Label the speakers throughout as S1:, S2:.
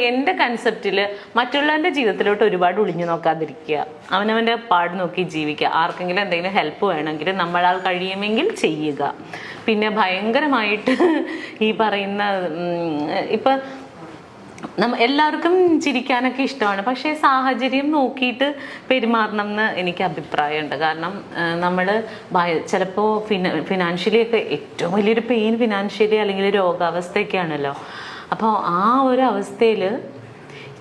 S1: എന്റെ കൺസെപ്റ്റില് മറ്റുള്ളവന്റെ ജീവിതത്തിലോട്ട് ഒരുപാട് ഒളിഞ്ഞു നോക്കാതിരിക്കുക, അവനവന്റെ പാട് നോക്കി ജീവിക്കുക. ആർക്കെങ്കിലും എന്തെങ്കിലും ഹെൽപ്പ് വേണമെങ്കിൽ നമ്മളാൽ കഴിയുമെങ്കിൽ ചെയ്യുക. പിന്നെ ഭയങ്കരമായിട്ട് ഈ പറയുന്ന ഇപ്പൊ എല്ലാവർക്കും ചിരിക്കാനൊക്കെ ഇഷ്ടമാണ്, പക്ഷേ സാഹചര്യം നോക്കിയിട്ട് പെരുമാറണം എന്ന് എനിക്ക് അഭിപ്രായമുണ്ട്. കാരണം നമ്മൾ ചിലപ്പോൾ ഫിനാൻഷ്യലി ഒക്കെ ഏറ്റവും വലിയൊരു പെയിൻ ഫിനാൻഷ്യലി അല്ലെങ്കിൽ രോഗാവസ്ഥയൊക്കെയാണല്ലോ. അപ്പോൾ ആ ഒരു അവസ്ഥയിൽ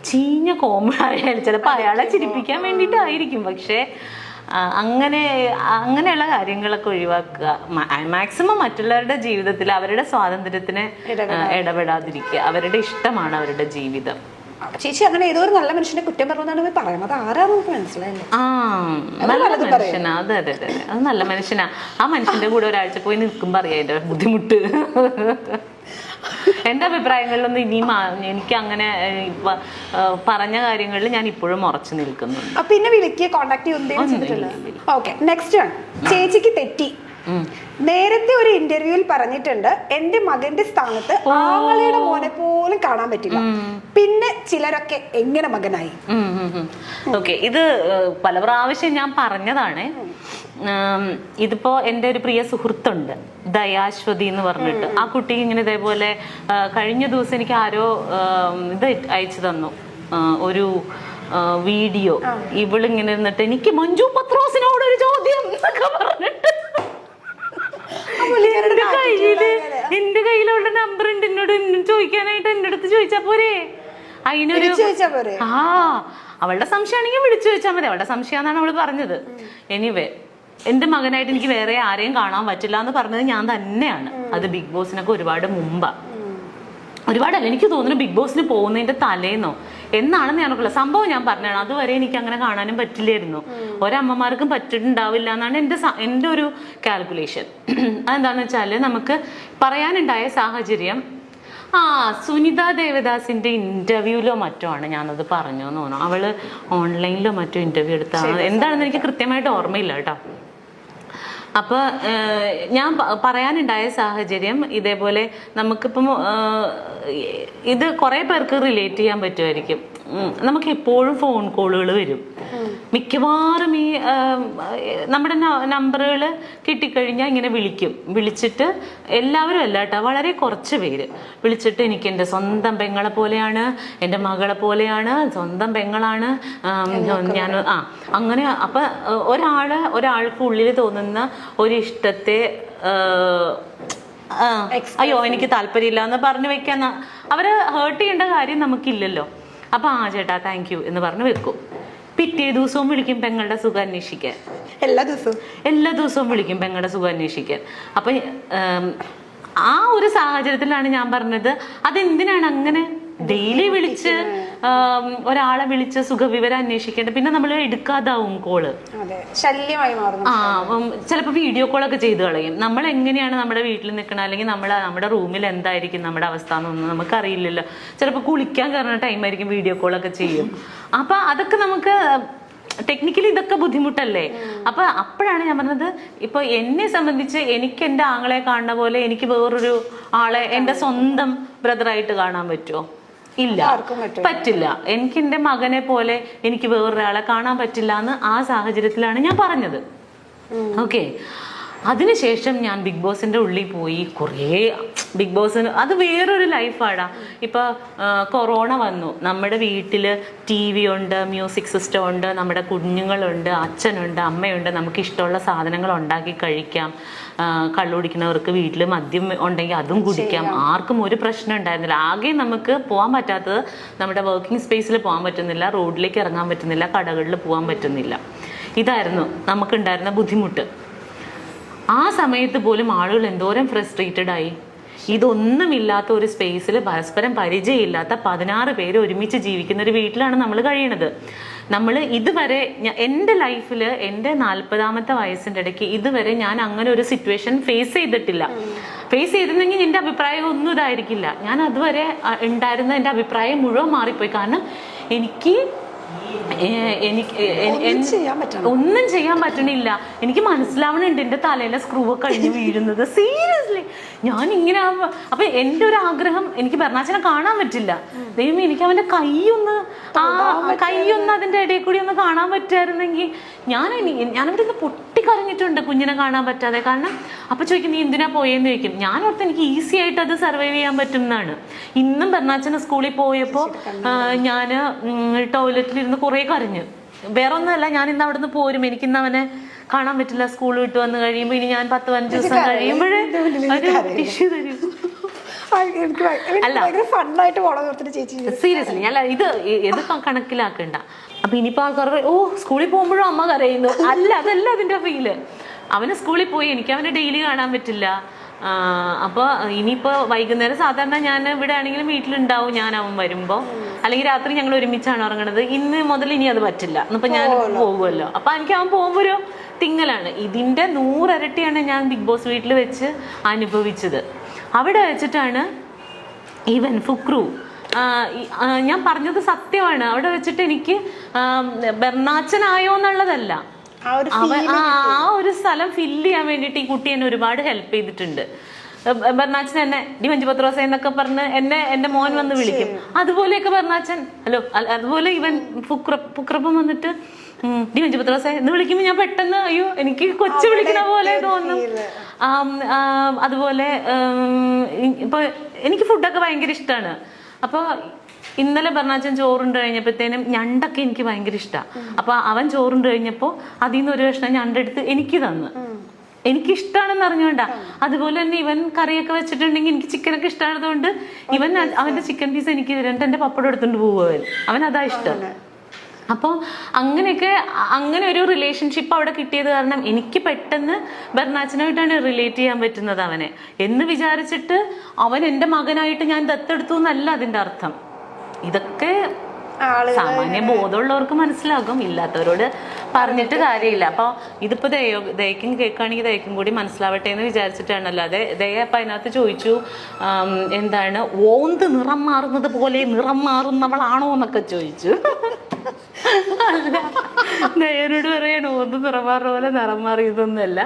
S1: ചീഞ്ഞ കോമഡി ചിലപ്പോൾ അയാളെ ചിരിപ്പിക്കാൻ വേണ്ടിയിട്ടായിരിക്കും, പക്ഷേ അങ്ങനെയുള്ള കാര്യങ്ങളൊക്കെ ഒഴിവാക്കുക. മാക്സിമം മറ്റുള്ളവരുടെ ജീവിതത്തിൽ അവരുടെ സ്വാതന്ത്ര്യത്തിന് ഇടപെടാതിരിക്കുക. അവരുടെ ഇഷ്ടമാണ് അവരുടെ ജീവിതം.
S2: ചേച്ചി അങ്ങനെ ഏതോ ഒരു നല്ല മനുഷ്യനെ കുറ്റം പറഞ്ഞാണ് പറയുന്നത്. ആരാന്ന് മനസ്സിലായില്ലേ?
S1: നല്ല മനുഷ്യനാ, അതെ അതെ അതെ, അത് നല്ല മനുഷ്യനാ. ആ മനുഷ്യന്റെ കൂടെ ഒരാഴ്ച പോയി നിൽക്കുമ്പോ അറിയാം അതിന്റെ ബുദ്ധിമുട്ട്. എന്റെ അഭിപ്രായങ്ങളിലൊന്നും ഇനിയും എനിക്ക് അങ്ങനെ പറഞ്ഞ കാര്യങ്ങളിൽ ഞാൻ ഇപ്പോഴും ഉറച്ചു നിൽക്കുന്നുണ്ട്.
S2: പിന്നെ വിളിക്കുക, കോണ്ടാക്ട് ചെയ്യുന്നില്ല. ഓക്കെ, നെക്സ്റ്റ് ആണ്. ചേച്ചിക്ക് തെറ്റി. നേരത്തെ ഒരു ഇന്റർവ്യൂവിൽ പറഞ്ഞിട്ടുണ്ട്, എന്റെ മകന്റെ സ്ഥാനത്ത് ആങ്ങളുടെ മോനെ പോലും കാണാൻ പറ്റില്ല. പിന്നെ ചിലരൊക്കെ എങ്ങനെ മകനായി?
S1: ഓക്കെ, ഇത് പല പ്രാവശ്യം ഞാൻ പറഞ്ഞതാണ്. ഇതിപ്പോ എൻ്റെ ഒരു പ്രിയ സുഹൃത്തുണ്ട്, ദയാശ്വതി എന്ന് പറഞ്ഞിട്ട്. ആ കുട്ടി ഇങ്ങനെ ഇതേപോലെ കഴിഞ്ഞ ദിവസം എനിക്ക് ആരോ ഇത് അയച്ചു തന്നു, ഒരു വീഡിയോ. ഇവളിങ്ങനെ ഇരുന്നിട്ട് എനിക്ക് മഞ്ജു പത്രോസിനോട് ഒരു ചോദ്യം എന്നൊക്കെ പറഞ്ഞിട്ട്, എന്റെ കയ്യിലുള്ള നമ്പർ ഉണ്ട്, എന്നോട് ചോദിക്കാനായിട്ട് എന്റെ അടുത്ത് ചോദിച്ചാ പോരെ? അതിനൊരു അവളുടെ സംശയമാണെങ്കിൽ വിളിച്ചു ചോദിച്ചാൽ മതി. അവളുടെ സംശയമാണെന്നാണ് അവള് പറഞ്ഞത്. എനിവേ, എന്റെ മകനായിട്ട് എനിക്ക് വേറെ ആരെയും കാണാൻ പറ്റില്ല എന്ന് പറഞ്ഞത് ഞാൻ തന്നെയാണ്. അത് ബിഗ് ബോസിനൊക്കെ ഒരുപാട് മുമ്പാ, ഒരുപാടല്ല, എനിക്ക് തോന്നുന്നു ബിഗ് ബോസിന് പോകുന്നതിന്റെ തലേന്നോ എന്നാണെന്ന് ഞാനൊക്കെ സംഭവം ഞാൻ പറഞ്ഞാണ്. അതുവരെ എനിക്ക് അങ്ങനെ കാണാനും പറ്റില്ലായിരുന്നു. ഒരമ്മമാർക്കും പറ്റിയിട്ടുണ്ടാവില്ല എന്നാണ് എൻ്റെ ഒരു കാൽക്കുലേഷൻ. അതെന്താന്ന് വെച്ചാല് നമുക്ക് പറയാനുണ്ടായ സാഹചര്യം, സുനിത ദേവദാസിന്റെ ഇന്റർവ്യൂലോ മറ്റോ ആണ് ഞാനത് പറഞ്ഞു എന്ന് തോന്നുന്നു. അവള് ഓൺലൈനിലോ മറ്റോ ഇന്റർവ്യൂ എടുത്താണ്, എന്താണെന്ന് എനിക്ക് കൃത്യമായിട്ട് ഓർമ്മയില്ല കേട്ടോ. അപ്പൊ ഞാൻ പറയാനുണ്ടായ സാഹചര്യം ഇതേപോലെ, നമുക്കിപ്പം ഇത് കുറെ പേർക്ക് റിലേറ്റ് ചെയ്യാൻ പറ്റുമായിരിക്കും. നമുക്ക് എപ്പോഴും ഫോൺ കോളുകൾ വരും. മിക്കവാറും ഈ നമ്മുടെ നമ്പറുകൾ കിട്ടിക്കഴിഞ്ഞാൽ ഇങ്ങനെ വിളിച്ചിട്ട് എല്ലാവരും അല്ല കേട്ടോ, വളരെ കുറച്ച് പേര് വിളിച്ചിട്ട് എനിക്ക് എൻ്റെ സ്വന്തം പെങ്ങളെ പോലെയാണ്, എൻ്റെ മകളെ പോലെയാണ്, സ്വന്തം പെങ്ങളാണ് ഞാൻ അങ്ങനെ. അപ്പൊ ഒരാൾക്ക് ഉള്ളിൽ തോന്നുന്ന ഒരു ഇഷ്ടത്തെ അയ്യോ എനിക്ക് താല്പര്യമില്ല എന്ന് പറഞ്ഞു വെക്കാൻ അവരെ ഹേർട്ട് ചെയ്യേണ്ട കാര്യം നമുക്കില്ലല്ലോ. അപ്പൊ ചേട്ടാ താങ്ക് യു എന്ന് പറഞ്ഞ് വെക്കും. പിറ്റേ ദിവസവും വിളിക്കും പെങ്ങളുടെ സുഖം അന്വേഷിക്കാൻ. എല്ലാ ദിവസവും വിളിക്കും പെങ്ങളുടെ സുഖം അന്വേഷിക്കാൻ. അപ്പൊ ആ ഒരു സാഹചര്യത്തിലാണ് ഞാൻ പറഞ്ഞത്, അതെന്തിനാണ് അങ്ങനെ ഡെയിലി വിളിച്ച് ഒരാളെ വിളിച്ച് സുഖവിവരം അന്വേഷിക്കേണ്ടത്? പിന്നെ നമ്മൾ എടുക്കാതാവും കോള്,
S2: ശല്യമായി മാറും.
S1: ചിലപ്പോൾ വീഡിയോ കോളൊക്കെ ചെയ്ത് കളയും. നമ്മൾ എങ്ങനെയാണ് നമ്മുടെ വീട്ടിൽ നിൽക്കണം, അല്ലെങ്കിൽ നമ്മുടെ റൂമിൽ എന്തായിരിക്കും നമ്മുടെ അവസ്ഥ എന്നൊന്നും നമുക്കറിയില്ലല്ലോ. ചിലപ്പോൾ കുളിക്കാൻ കയറുന്ന ടൈമായിരിക്കും വീഡിയോ കോളൊക്കെ ചെയ്യും. അപ്പൊ അതൊക്കെ നമുക്ക് ടെക്നിക്കലി ഇതൊക്കെ ബുദ്ധിമുട്ടല്ലേ. അപ്പൊ അപ്പോഴാണ് ഞാൻ പറഞ്ഞത്, ഇപ്പൊ എന്നെ സംബന്ധിച്ച് എനിക്ക് എൻ്റെ ആങ്ങളെ കാണുന്ന പോലെ എനിക്ക് വേറൊരു ആളെ എൻ്റെ സ്വന്തം ബ്രദറായിട്ട് കാണാൻ പറ്റുമോ? ഇല്ല, പറ്റില്ല. എനിക്ക് എൻ്റെ മകനെ പോലെ എനിക്ക് വേറൊരാളെ കാണാൻ പറ്റില്ല എന്ന് ആ സാഹചര്യത്തിലാണ് ഞാൻ പറഞ്ഞത്. ഓക്കെ, അതിനുശേഷം ഞാൻ ബിഗ് ബോസിന്റെ ഉള്ളിൽ പോയി. കുറേ ബിഗ് ബോസിന് അത് വേറൊരു ലൈഫാടാ. ഇപ്പൊ കൊറോണ വന്നു, നമ്മുടെ വീട്ടിൽ TV ഉണ്ട്, മ്യൂസിക് സിസ്റ്റം ഉണ്ട്, നമ്മുടെ കുഞ്ഞുങ്ങളുണ്ട്, അച്ഛനുണ്ട്, അമ്മയുണ്ട്, നമുക്ക് ഇഷ്ടമുള്ള സാധനങ്ങൾ ഉണ്ടാക്കി കഴിക്കാം. കള്ളുകുടിക്കുന്നവർക്ക് വീട്ടിൽ മദ്യം ഉണ്ടെങ്കിൽ അതും കുടിക്കാം. ആർക്കും ഒരു പ്രശ്നം ഉണ്ടായിരുന്നില്ല. ആകെ നമുക്ക് പോകാൻ പറ്റാത്തത് നമ്മുടെ വർക്കിംഗ് സ്പേസിൽ പോകാൻ പറ്റുന്നില്ല, റോഡിലേക്ക് ഇറങ്ങാൻ പറ്റുന്നില്ല, കടകളിൽ പോകാൻ പറ്റുന്നില്ല. ഇതായിരുന്നു നമുക്കുണ്ടായിരുന്ന ബുദ്ധിമുട്ട്. ആ സമയത്ത് പോലും ആളുകൾ എന്തോരം ഫ്രസ്ട്രേറ്റഡ് ആയി. ഇതൊന്നുമില്ലാത്ത ഒരു സ്പേസിൽ പരസ്പരം പരിചയമില്ലാത്ത 16 പേര് ഒരുമിച്ച് ജീവിക്കുന്ന ഒരു വീട്ടിലാണ് നമ്മൾ കഴിയണത്. നമ്മൾ ഇതുവരെ എൻ്റെ ലൈഫിൽ എൻ്റെ 40ാമത്തെ വയസ്സിൻ്റെ ഇടയ്ക്ക് ഇതുവരെ ഞാൻ അങ്ങനെ ഒരു സിറ്റുവേഷൻ ഫേസ് ചെയ്തിട്ടില്ല. ഫേസ് ചെയ്തിരുന്നെങ്കിൽ എൻ്റെ അഭിപ്രായം ഒന്നും ഇതായിരിക്കില്ല. ഞാൻ അതുവരെ ഉണ്ടായിരുന്ന എൻ്റെ അഭിപ്രായം മുഴുവൻ മാറിപ്പോയി. കാരണം എനിക്ക് ഒന്നും ചെയ്യാൻ പറ്റണില്ല. എനിക്ക് മനസ്സിലാവണുണ്ട് എൻ്റെ തലയിലെ സ്ക്രൂ ഒക്കെ കഴിഞ്ഞ് വീഴുന്നത്. സീരിയസ്ലി ഞാൻ ഇങ്ങനെ. അപ്പൊ എൻ്റെ ഒരു ആഗ്രഹം, എനിക്ക് ബെർണാച്ചനെ കാണാൻ പറ്റില്ല. ദൈവം, എനിക്ക് അവന്റെ കൈയൊന്ന് അതിന്റെ ഇടയിൽ കൂടി ഒന്ന് കാണാൻ പറ്റുമായിരുന്നെങ്കിൽ ഞാനിവിടെ നിന്ന് പൊട്ടിക്കരഞ്ഞിട്ടുണ്ട് കുഞ്ഞിനെ കാണാൻ പറ്റാതെ. കാരണം അപ്പൊ ചോദിക്കും നീ എന്തിനാ പോയെന്ന് ചോദിക്കും. ഞാൻ ഓർത്ത് എനിക്ക് ഈസി ആയിട്ട് അത് സർവൈവ് ചെയ്യാൻ പറ്റും എന്നാണ്. ഇന്നും ബെർണാച്ചന് സ്കൂളിൽ പോയപ്പോ ഞാൻ ടോയ്ലറ്റിലിരുന്ന് കുറെ കരഞ്ഞു. വേറെ ഒന്നുമല്ല, ഞാൻ ഇന്ന് അവിടെ നിന്ന് പോരും, എനിക്കിന്ന് അവനെ കാണാൻ പറ്റില്ല. സ്കൂൾ വിട്ട് വന്ന് കഴിയുമ്പോ ഇനി ഞാൻ 10-15 ദിവസം കഴിയുമ്പോഴേ ടിഷ്യൂ തരും. സീരിയസ്ലി അല്ല, ഇത് കണക്കിലാക്കണ്ട. അപ്പൊ ഇനിയിപ്പോ ആൾക്കാർ ഓ സ്കൂളിൽ പോകുമ്പോഴും അമ്മ കരയുന്നു. അല്ല, അതല്ല അതിന്റെ ഫീല്. അവന് സ്കൂളിൽ പോയി എനിക്ക് അവനെ ഡെയിലി കാണാൻ പറ്റില്ല. അപ്പൊ ഇനിയിപ്പോ വൈകുന്നേരം സാധാരണ ഞാൻ ഇവിടെ ആണെങ്കിലും വീട്ടിലുണ്ടാവും ഞാൻ അവൻ വരുമ്പോ, അല്ലെങ്കിൽ രാത്രി ഞങ്ങൾ ഒരുമിച്ചാണ് ഉറങ്ങണത്. ഇന്ന് മുതൽ ഇനി അത് പറ്റില്ല. ഇന്നിപ്പോ ഞാൻ പോകുമല്ലോ. അപ്പൊ എനിക്ക് അവൻ പോകുമ്പോ ഒരു തിങ്ങലാണ്. ഇതിന്റെ 100 ഇരട്ടിയാണ് ഞാൻ ബിഗ് ബോസ് വീട്ടിൽ വെച്ച് അനുഭവിച്ചത്. അവിടെ വെച്ചിട്ടാണ് ഈവൻ ഫുക്രു, ഞാൻ പറഞ്ഞത് സത്യമാണ്, അവിടെ വെച്ചിട്ട് എനിക്ക് ബെർണാച്ചനായോ എന്നുള്ളതല്ല, ആ ഒരു സ്ഥലം ഫില്ല് ചെയ്യാൻ വേണ്ടിയിട്ട് ഈ കുട്ടി എന്നെ ഒരുപാട് ഹെൽപ്പ് ചെയ്തിട്ടുണ്ട്. ബെർണാച്ചൻ എന്നെ ഡി മഞ്ജു പത്രോസ എന്നൊക്കെ പറഞ്ഞ് എന്റെ മോൻ വന്ന് വിളിക്കും. അതുപോലെയൊക്കെ ബെർണാച്ചൻ ഹലോ, അതുപോലെ ഇവൻ ഫുക്രപ്പം വന്നിട്ട് ഡി മഞ്ജു പത്രോസ എന്ന് വിളിക്കുമ്പോൾ ഞാൻ പെട്ടെന്ന് അയ്യോ എനിക്ക് കൊച്ചു വിളിക്കണ പോലെ തോന്നും. അതുപോലെ ഇപ്പൊ എനിക്ക് ഫുഡൊക്കെ ഭയങ്കര ഇഷ്ടമാണ്. അപ്പൊ ഇന്നലെ ബെർണാച്ചൻ ചോറുണ്ട് കഴിഞ്ഞപ്പോഴത്തേനും ഞണ്ടൊക്കെ എനിക്ക് ഭയങ്കര ഇഷ്ടമാണ്. അപ്പൊ അവൻ ചോറുണ്ട് കഴിഞ്ഞപ്പോ അതിൽ നിന്ന് ഒരു കഷ്ണം ഞണ്ടെടുത്ത് എനിക്ക് തന്നു. എനിക്കിഷ്ടമാണെന്ന് അറിഞ്ഞോണ്ടാ. അതുപോലെ തന്നെ ഇവൻ കറിയൊക്കെ വെച്ചിട്ടുണ്ടെങ്കിൽ എനിക്ക് ചിക്കനൊക്കെ ഇഷ്ടമായതുകൊണ്ട് ഇവൻ അവന്റെ ചിക്കൻ പീസ് എനിക്ക് തരുന്നുണ്ട്. എന്റെ പപ്പടം എടുത്തോണ്ട് പോവും. അവൻ അതാ ഇഷ്ടം. അപ്പോൾ അങ്ങനെ ഒരു റിലേഷൻഷിപ്പ് അവിടെ കിട്ടിയത് കാരണം എനിക്ക് പെട്ടെന്ന് ബെർണാച്ചനായിട്ടാണ് റിലേറ്റ് ചെയ്യാൻ പറ്റുന്നത് അവനെ എന്ന് വിചാരിച്ചിട്ട്. അവൻ എൻ്റെ മകനായിട്ട് ഞാൻ ദത്തെടുത്തു എന്നല്ല അതിൻ്റെ അർത്ഥം. ഇതൊക്കെ സാമാന്യ ബോധമുള്ളവർക്ക് മനസ്സിലാകും, ഇല്ലാത്തവരോട് പറഞ്ഞിട്ട് കാര്യമില്ല. അപ്പൊ ഇതിപ്പോ ദയക്കും കേൾക്കുകയാണെങ്കിൽ ദയക്കും കൂടി മനസ്സിലാവട്ടെ എന്ന് വിചാരിച്ചിട്ടാണല്ലോ. ദയ അപ്പൊ അതിനകത്ത് ചോദിച്ചു എന്താണ് ഓന്ത് നിറം മാറുന്നത് പോലെ നിറം മാറുന്നവളാണോ എന്നൊക്കെ ചോദിച്ചു. ദയനോട് പറയണ ഓന്ത് നിറം മാറുന്ന പോലെ നിറം മാറിയതൊന്നുമല്ല,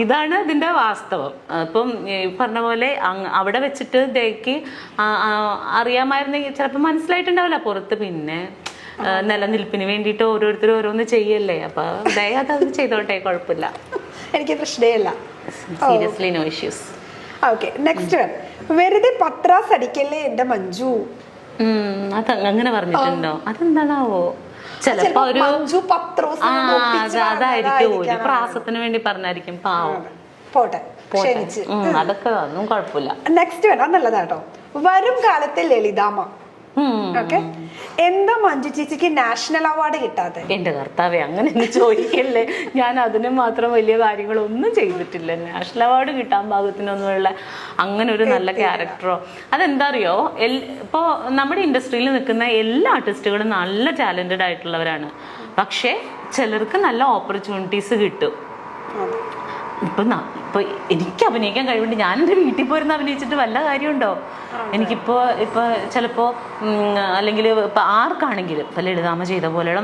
S1: ഇതാണ് ഇതിന്റെ വാസ്തവം. അപ്പം പറഞ്ഞ പോലെ അവിടെ വെച്ചിട്ട് ദയക്ക് അറിയാമായിരുന്നെങ്കിൽ ചിലപ്പോൾ മനസ്സിലായിട്ടുണ്ടാവില്ല പുറത്ത്. പിന്നെ നിലനിൽപ്പിന് വേണ്ടിയിട്ട് ഓരോരുത്തരും ഓരോന്ന് ചെയ്യല്ലേ. അപ്പൊ ദയ അത് ചെയ്തോട്ടെ, കുഴപ്പമില്ല,
S2: എനിക്ക് പ്രശ്നമില്ല.
S1: Seriously no issues.
S2: Okay, next വെറുതെ പത്രാസ് അടിക്കല്ലേ എന്റെ മഞ്ജു.
S1: അത് അങ്ങനെ പറഞ്ഞിട്ടുണ്ടോ? അതെന്താണാവോ? ചിലപ്പോ ഒരു അതായിരിക്കും, ഒരു പ്രാസത്തിന് വേണ്ടി പറഞ്ഞായിരിക്കും. പാവം,
S2: പോട്ടെ,
S1: അതൊക്കെ ഒന്നും കുഴപ്പമില്ല.
S2: നെക്സ്റ്റ് വേണം, നല്ലതാട്ടോ. വരും കാലത്തെ ലളിതാമ്മ. എന്താ മഞ്ജു ചേച്ചിക്ക് നാഷണൽ അവാർഡ് കിട്ടാതെ?
S1: എന്റെ കർത്താവേ, അങ്ങനെ ചോദിക്കല്ലേ. ഞാൻ അതിന് മാത്രം വലിയ കാര്യങ്ങളൊന്നും ചെയ്തിട്ടില്ല. നാഷണൽ അവാർഡ് കിട്ടാൻ പാകത്തിനൊന്നുമുള്ള അങ്ങനെ ഒരു നല്ല ക്യാരക്ടറോ. അതെന്താ അറിയോ, ഇപ്പോ നമ്മുടെ ഇൻഡസ്ട്രിയിൽ നിൽക്കുന്ന എല്ലാ ആർട്ടിസ്റ്റുകളും നല്ല ടാലന്റഡ് ആയിട്ടുള്ളവരാണ്. പക്ഷെ ചിലർക്ക് നല്ല ഓപ്പർച്യൂണിറ്റീസ് കിട്ടും. ഇപ്പൊ എനിക്ക് അഭിനയിക്കാൻ കഴിവുണ്ട്. ഞാൻ എൻ്റെ വീട്ടിൽ പോയിരുന്ന് അഭിനയിച്ചിട്ട് വല്ല കാര്യമുണ്ടോ? എനിക്കിപ്പോ ചിലപ്പോ അല്ലെങ്കിൽ ഇപ്പൊ ആർക്കാണെങ്കിലും ഇപ്പൊ ലളിതാമ്മ ചെയ്ത പോലെയുള്ള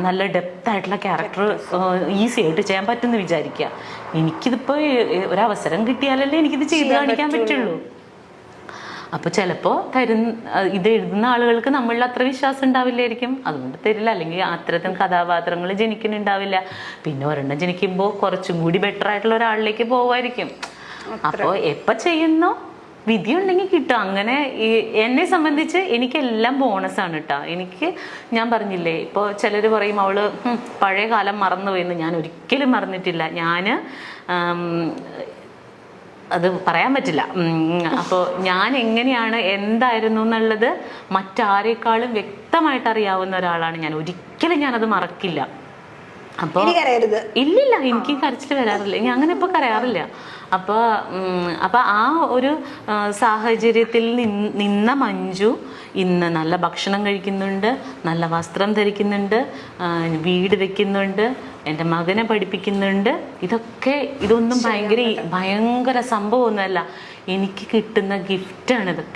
S1: നല്ല ഡെപ്ത് ആയിട്ടുള്ള ക്യാരക്ടർ ഈസി ആയിട്ട് ചെയ്യാൻ പറ്റുമെന്ന് വിചാരിക്കുക. എനിക്കിതിപ്പോ ഒരവസരം കിട്ടിയാലല്ലേ എനിക്കിത് ചെയ്ത് കാണിക്കാൻ പറ്റുള്ളൂ. അപ്പൊ ചിലപ്പോ ഇത് എഴുതുന്ന ആളുകൾക്ക് നമ്മളിൽ അത്ര വിശ്വാസം ഉണ്ടാവില്ലായിരിക്കും, അതുകൊണ്ട് തരില്ല. അല്ലെങ്കിൽ അത്തരത്തിൽ കഥാപാത്രങ്ങൾ ജനിക്കുന്നുണ്ടാവില്ല. പിന്നെ ഒരെണ്ണം ജനിക്കുമ്പോൾ കുറച്ചും കൂടി ബെറ്റർ ആയിട്ടുള്ള ഒരാളിലേക്ക് പോവായിരിക്കും. അപ്പോൾ എപ്പോൾ ചെയ്യുന്നോ വിധി ഉണ്ടെങ്കിൽ കിട്ടും. അങ്ങനെ എന്നെ സംബന്ധിച്ച് എനിക്കെല്ലാം ബോണസാണ് കേട്ടോ. ഞാൻ പറഞ്ഞില്ലേ, ഇപ്പോൾ ചിലർ പറയും അവള് പഴയ കാലം മറന്നുപോയെന്ന്. ഞാൻ ഒരിക്കലും മറന്നിട്ടില്ല. അത് പറയാൻ പറ്റില്ല. അപ്പോൾ ഞാൻ എങ്ങനെയാണ് എന്തായിരുന്നു എന്നുള്ളത് മറ്റാരേക്കാളും വ്യക്തമായിട്ട് അറിയാവുന്ന ഒരാളാണ് ഞാൻ. ഒരിക്കലും ഞാനത് മറക്കില്ല. അപ്പോൾ ഇല്ലില്ല, എനിക്ക് കരച്ചിൽ വരാറില്ല. ഞാൻ അങ്ങനെ ഇപ്പോൾ കരയാറില്ല. അപ്പോൾ ആ ഒരു സാഹചര്യത്തിൽ നിന്ന മഞ്ജു ഇന്ന് നല്ല ഭക്ഷണം കഴിക്കുന്നുണ്ട്, നല്ല വസ്ത്രം ധരിക്കുന്നുണ്ട്, വീട് വെക്കുന്നുണ്ട്, എൻ്റെ മകനെ പഠിപ്പിക്കുന്നുണ്ട്. ഇതൊന്നും ഭയങ്കര സംഭവമൊന്നുമല്ല. എനിക്ക് കിട്ടുന്ന ഗിഫ്റ്റാണ് ഇതൊക്കെ.